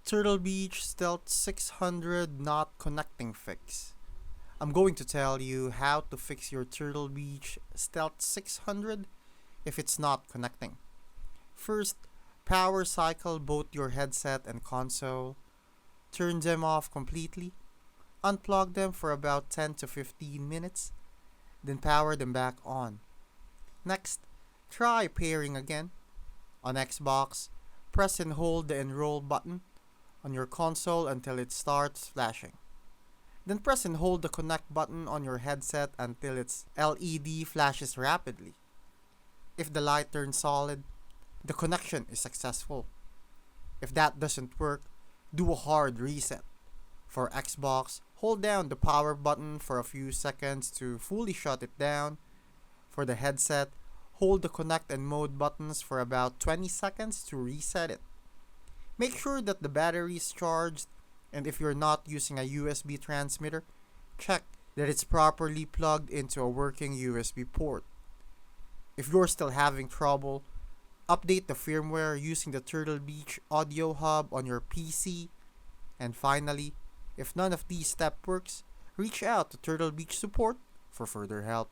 Turtle Beach Stealth 600 not connecting fix. I'm going to tell you how to fix your Turtle Beach Stealth 600 if it's not connecting. First, power cycle both your headset and console. Turn them off completely. Unplug them for about 10 to 15 minutes. Then power them back on. Next, try pairing again. On Xbox, press and hold the enroll button on your console until it starts flashing. Then press and hold the connect button on your headset until its LED flashes rapidly. If the light turns solid, the connection is successful. If that doesn't work, do a hard reset. For Xbox, hold down the power button for a few seconds to fully shut it down. For the headset, hold the connect and mode buttons for about 20 seconds to reset it. Make sure that the battery is charged, and if you're not using a USB transmitter, check that it's properly plugged into a working USB port. If you're still having trouble, update the firmware using the Turtle Beach audio hub on your PC. And finally, if none of these steps works, reach out to Turtle Beach support for further help.